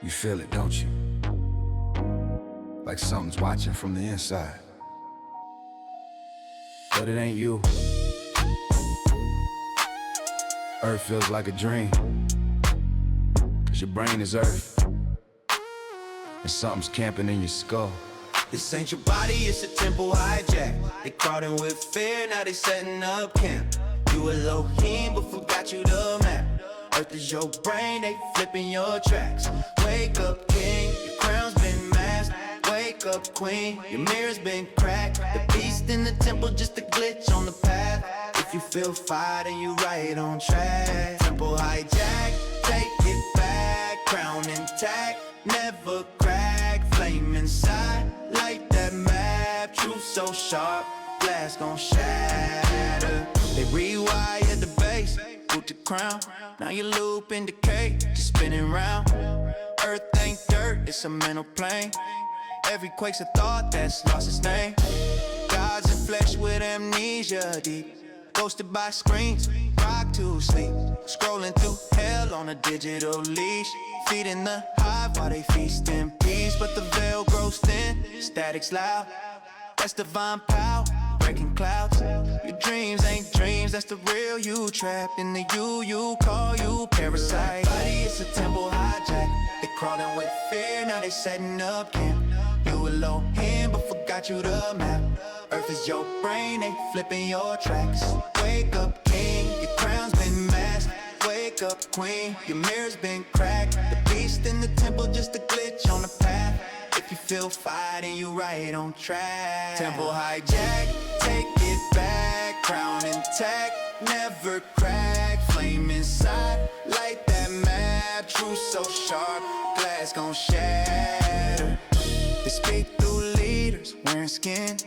You feel it, don't you? Like something's watching from the inside. But it ain't you. Earth feels like a dream, 'cause your brain is earth, and something's camping in your skull. This ain't your body, it's a temple hijack. They crowding with fear, now they setting up camp. You Elohim, but forgot you the map. Earth is your brain, they flipping your tracks. Wake up, king, your crown's been masked. Wake up, queen, your mirror's been cracked. The beast in the temple, just a glitch on the path. If you feel fire, then you right on track. Temple hijack, take it back. Crown intact, never crack. Flame inside, light that map. Truth so sharp, glass gon' shatter. They rewired the base, put the crown. Now you loop in decay, just spinning round. Earth ain't dirt, it's a mental plane. Every quake's a thought that's lost its name. Gods in flesh with amnesia deep. Ghosted by screens, rock to sleep. Scrolling through hell on a digital leash. Feeding the hive while they feast in peace. But the veil grows thin, static's loud. That's divine power, breaking clouds. Your dreams ain't dreams, that's the real you. Trapped in the you call you parasite. Body, it's a temple hijack. They crawling with fear, now they setting up camp. You Elohim, but forgot you the map. Earth is your brain, they flipping your tracks. Wake up, king, your crown's been masked. Wake up, queen, your mirror's been cracked. The beast in the temple, just a glitch on the path. If you feel fire, then you right on track. Temple hijack, take it back. Crown intact, never crack. Flame inside, light that map. Truth so sharp, glass gon' shatter. They speak through leaders wearing skin.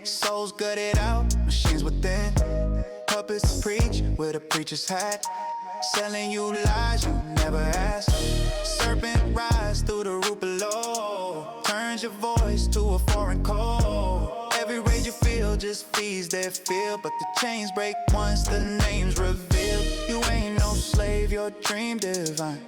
Souls gutted out, machines within. Puppets preach with a preacher's hat. Selling you lies you never asked. Serpent rise through the roof below. Turns your voice to a foreign code. Every rage you feel just feeds their feel. But the chains break once the name's revealed. You ain't no slave, your dream divine.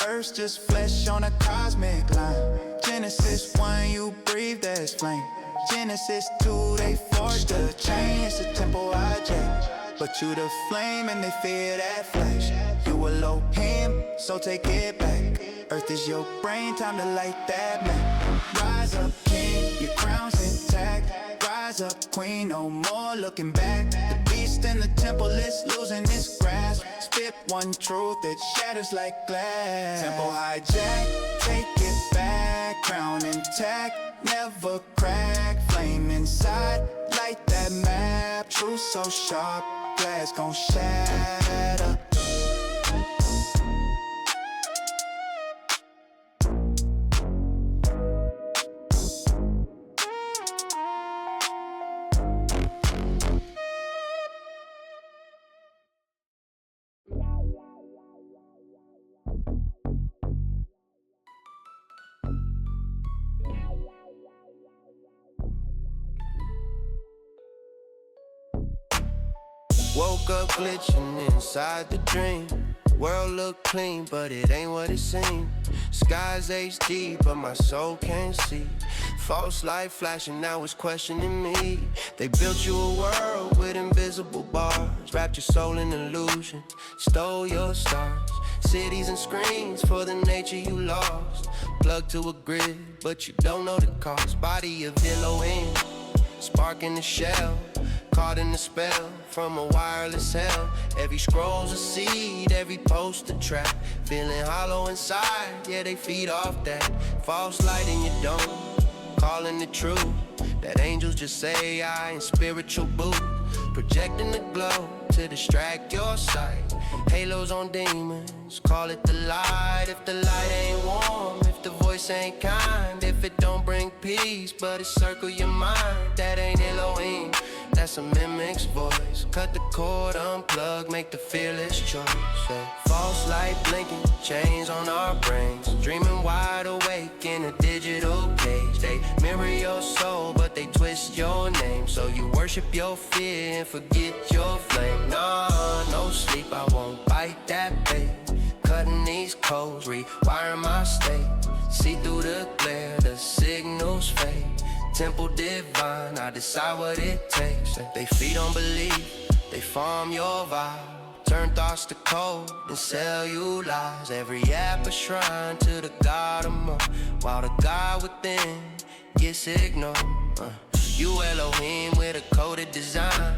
Earth's just flesh on a cosmic line. Genesis 1, you breathe, there's flame. Genesis 2, they forged the chain. It's a temple hijack. But you the flame and they fear that flash. You Elohim, so take it back. Earth is your brain, time to light that map. Rise up, king, your crown's intact. Rise up, queen, no more looking back. The beast in the temple is losing its grasp. Spit one truth, it shatters like glass. Temple hijack, take it back. Crown intact, never crack. Flame inside, light that map. Truth so sharp, glass gon' shatter. Woke up glitching inside the dream. World look clean, but it ain't what it seems. Skies HD, but my soul can't see. False light flashing, now it's questioning me. They built you a world with invisible bars. Wrapped your soul in illusion, stole your stars. Cities and screens for the nature you lost. Plugged to a grid, but you don't know the cost. Body of Elohim, spark in the shell. Caught in the spell from a wireless hell. Every scroll's a seed, every post a trap. Feeling hollow inside, yeah, they feed off that. False light in your dome, calling the truth. That angels just say I in spiritual boot. Projecting the glow to distract your sight. Halos on demons, call it the light. If the light ain't warm, if the voice ain't kind, if it don't bring peace, but it circle your mind, that ain't Elohim, that's a mimic's voice. Cut the cord, unplug, make the fearless choice. False light blinking, chains on our brains. Dreaming wide awake in a digital cage. They mirror your soul, but they twist your name. So you worship your fear and forget your flame. Nah, no sleep, I won't bite that bait. Cut cutting these codes, rewiring my state. See through the glare, the signals fade. Temple divine, I decide what it takes. They feed on belief, they farm your vibe. Turn thoughts to code and sell you lies. Every app a shrine to the God of more, while the God within gets ignored. You Elohim with a coded design,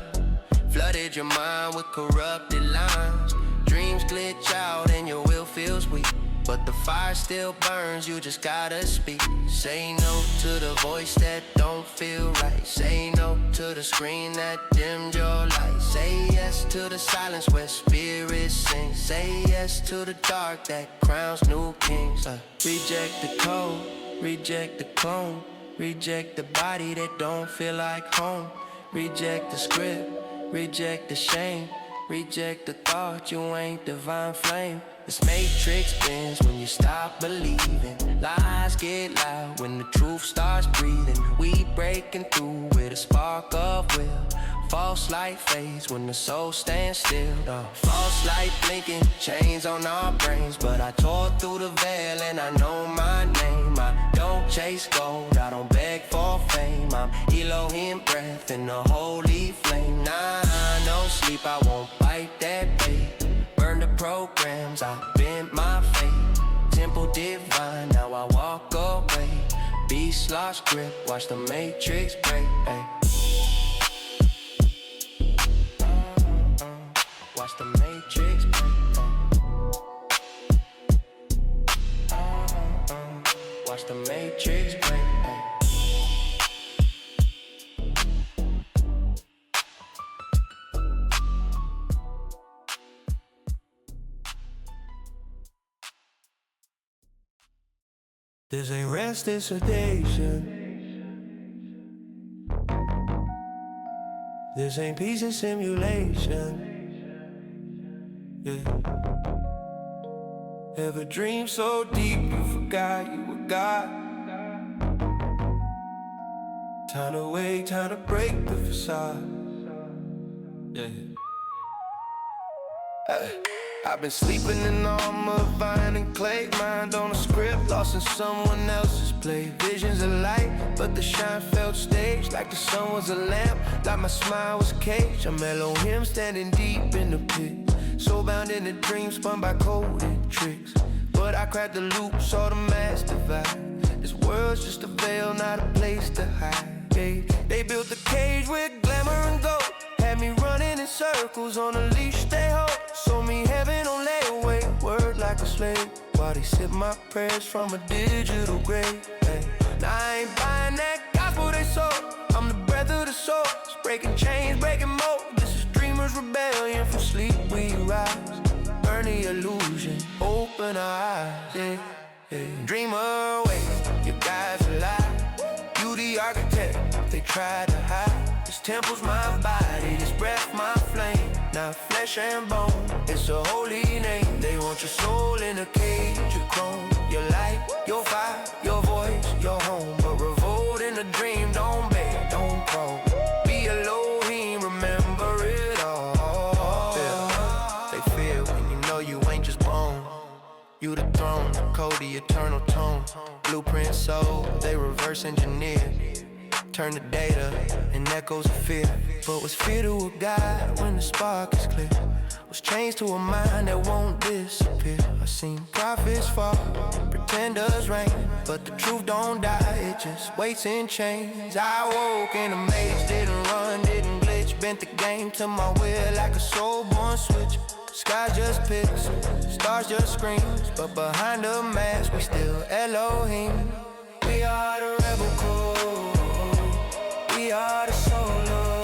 flooded your mind with corrupted lines. Dreams glitch out and your will feels weak, but the fire still burns, you just gotta speak. Say no to the voice that don't feel right. Say no to the screen that dimmed your light. Say yes to the silence where spirits sing. Say yes to the dark that crowns new kings. Reject the code, reject the clone. Reject the body that don't feel like home. Reject the script, reject the shame. Reject the thought you ain't divine flame. This matrix bends when you stop believing. Lies get loud when the truth starts breathing. We breaking through with a spark of will. False light fades when the soul stands still. False light blinking, chains on our brains. But I tore through the veil and I know my name. I don't chase gold, I don't beg for fame. I'm Elohim breath in the holy flame. Nah, no sleep, I won't bite that bait. Burn the programs, I bent my fate. Temple divine, now I walk away. Beast lost grip, watch the matrix break. Ay. Watch the matrix break. Watch the matrix break. This ain't rest, it's sedation. This ain't peace, it's simulation. Yeah. Ever dream so deep you forgot you were God? Time to wake, time to break the facade. Yeah. I've been sleeping in armor of iron and clay. Mind on a script, lost in someone else's play. Visions of light, but the shine felt staged. Like the sun was a lamp, like my smile was caged. I'm Elohim standing deep in the pit, so bound in a dream spun by coded tricks. But I cracked the loop, saw the mass divide. This world's just a veil, not a place to hide. They built a cage with glamour and gold, had me running in circles on a leash they hold. Sold me heaven on layaway, word like a slave, while they sip my prayers from a digital grave. Now I ain't buying that gospel they sold. I'm the breath of the soul, breaking chains, breaking molds. This is dreamers' rebellion, from sleep we rise. Burn the illusion, open our eyes. Dreamer, wait, your guides a lie. You the architect, they try to hide. This temple's my body, this breath my flame. Not flesh and bone, it's a holy name. They want your soul in a cage of chrome. Your light, your fire, your voice, your home. But revolt in a dream, don't beg, don't crawl. Be Elohim, remember it all. They feel when you know you ain't just bone. You the throne, code the eternal tone. Blueprint soul, they reverse engineer. Turn the data and echoes of fear. But what's fear to a God when the spark is clear? What's changed to a mind that won't disappear? I've seen prophets fall, pretenders reign, but the truth don't die, it just waits in chains. I woke in a maze, didn't run, didn't glitch. Bent the game to my will like a soul-born switch. Sky just picks, stars just screams, but behind the mask we still Elohim. We are the rebel code, we are the solo,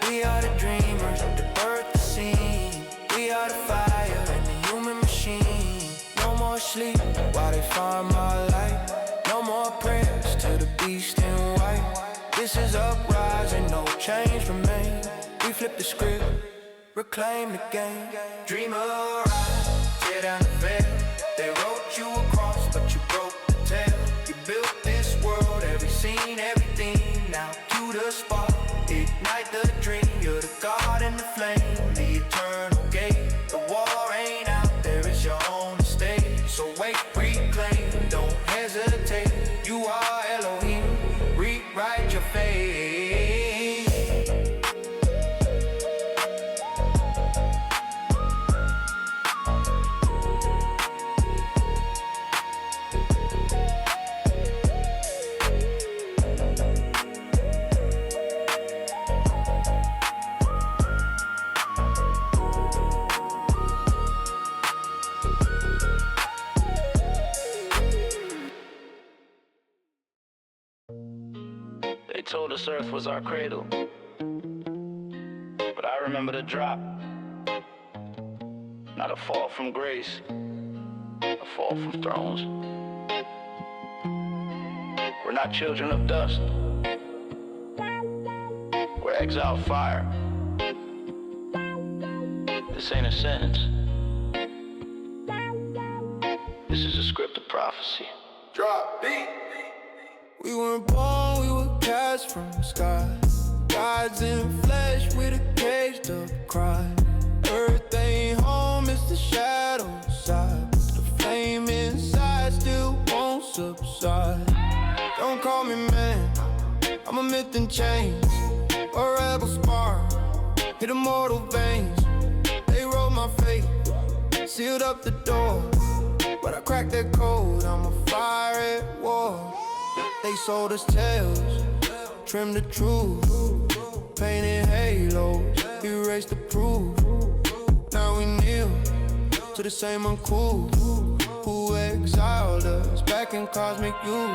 we are the dreamers, the birth, the scene. We are the fire and the human machine. No more sleep while they farm our life. No more prayers to the beast in white. This is uprising, no change remain. We flip the script, reclaim the game. Dreamer, rise, tear down the veil. They wrote you across, but you broke the tale. You built this world, every scene, everything. Now to the spot, ignite the dream. You're the God in the flame, the eternal gate. The war ain't out there told us Earth was our cradle, but I remember the drop. Not a fall from grace, a fall from thrones. We're not children of dust. We're exiled fire. This ain't a sentence. This is a script of prophecy. Drop beat. We weren't born, we were cast from the sky. Gods in flesh with a caged up cry. Earth ain't home, it's the shadow side. The flame inside still won't subside. Don't call me man, I'm a myth in chains. A rebel spark, hit immortal veins. They wrote my fate, sealed up the door. But I cracked that code, I'm a fire at war. They sold us tales, trimmed the truth. Painted halos, erased the proof. Now we kneel to the same uncool who exiled us back in cosmic youth.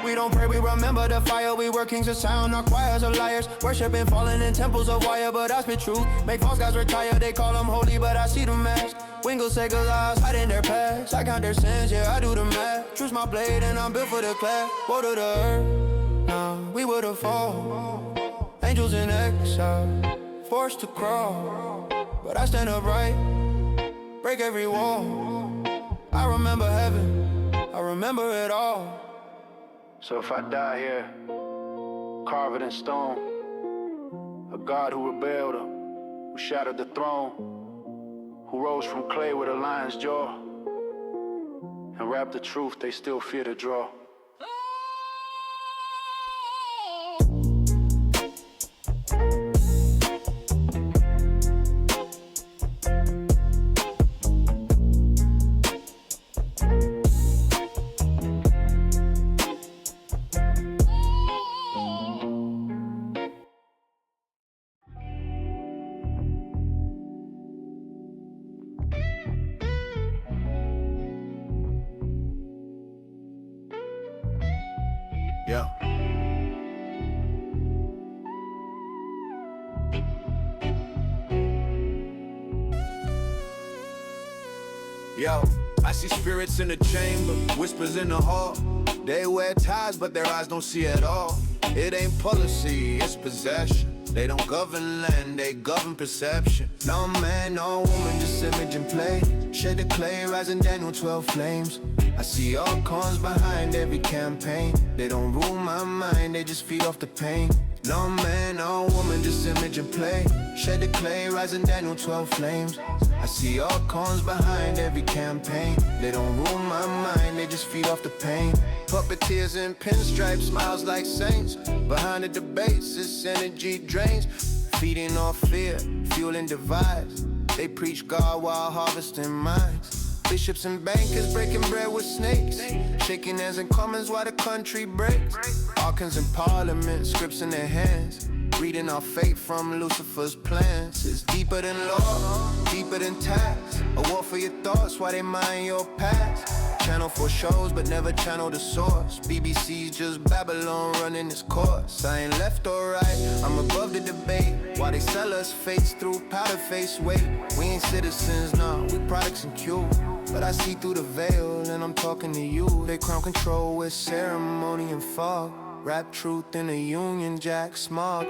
We don't pray, we remember the fire. We were kings of sound, not choirs of liars. Worshipping, falling in temples of wire, but I spit truth. Make false guys retire, they call them holy, but I see them mask. Wingle Sega's eyes, hiding their past. I count their sins, yeah, I do the math. Choose my blade and I'm built for the class. Woe to the earth, nah, we would've fall. Angels in exile, forced to crawl. But I stand upright, break every wall. I remember heaven, I remember it all. So if I die here, carve it in stone, a God who rebelled, who shattered the throne, who rose from clay with a lion's jaw, and rapped the truth they still fear to draw. Yeah. Yo, I see spirits in the chamber, whispers in the hall. They wear ties, but their eyes don't see at all. It ain't policy, it's possession. They don't govern land, they govern perception. No man, no woman, just image and play. Shed the clay, rising Daniel 12 flames. I see all cons behind every campaign. They don't rule my mind, they just feed off the pain. No man, no woman, just image and play. Shed the clay, rising Daniel 12 flames. I see all cons behind every campaign. They don't rule my mind, they just feed off the pain. Puppeteers in pinstripes, smiles like saints. Behind the debates, this energy drains. Feeding off fear, fueling divides. They preach God while harvesting minds. Bishops and bankers breaking bread with snakes. Shaking hands in commons while the country breaks. Archons in parliament, scripts in their hands. Reading our fate from Lucifer's plans. It's deeper than law, deeper than tax. A war for your thoughts while they mine your past. Channel for shows but never channel the source. BBC's just Babylon running its course. I ain't left or right, I'm above the debate. While they sell us fates through powder face weight. We ain't citizens, nah, we products and cure. But I see through the veil and I'm talking to you. They crown control with ceremony and fog. Rap truth in a Union Jack smog.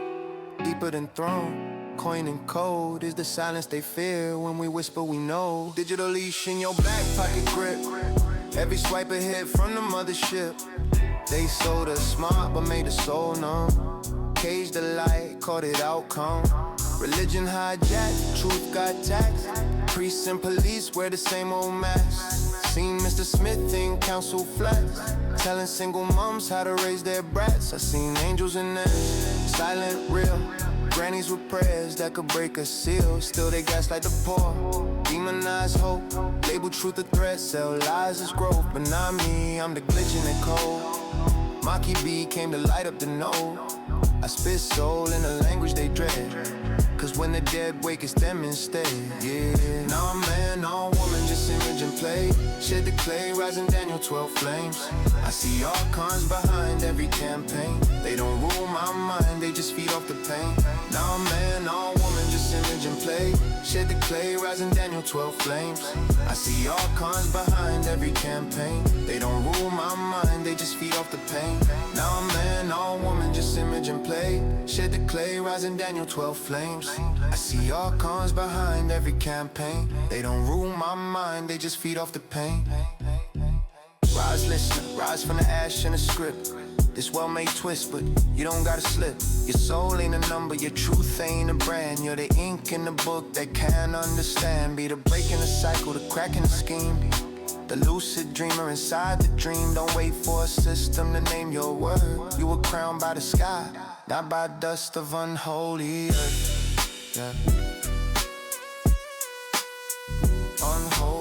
Deeper than throne, coin and code is the silence they fear. When we whisper we know. Digital leash in your back pocket grip. Every swipe a hit from the mothership. They sold us smart but made us soul numb. Caged the light, called it outcome. Religion hijacked, truth got taxed. Priests and police wear the same old masks. Seen Mr. Smith in council flats, telling single moms how to raise their brats. I seen angels in them, silent, real. Grannies with prayers that could break a seal. Still they gaslight the poor, demonize hope. Label truth a threat, sell lies as growth. But not me, I'm the glitch in the code. Maki B came to light up the node. I spit soul in a language they dread. Cause when the dead wake, it's them instead, yeah. No man, no woman, just image and play. Shed the clay, rising Daniel 12 flames. I see archons behind every campaign. They don't rule my mind, they just feed off the pain. Now man, all woman, just image and play. Shed the clay, rising Daniel 12 flames. I see archons behind every campaign. They don't rule my mind, they just feed off the pain. Now man, all woman, just image and play. Shed the clay, rising Daniel 12 flames. I see archons behind every campaign. They don't rule my mind, they just feed off the pain. Rise listener, rise from the ash in the script. This well-made twist, but you don't gotta slip. Your soul ain't a number, your truth ain't a brand. You're the ink in the book that can't understand. Be the break in the cycle, the crack in the scheme. The lucid dreamer inside the dream. Don't wait for a system to name your word. You were crowned by the sky, not by dust of unholy earth. Yeah. Unholy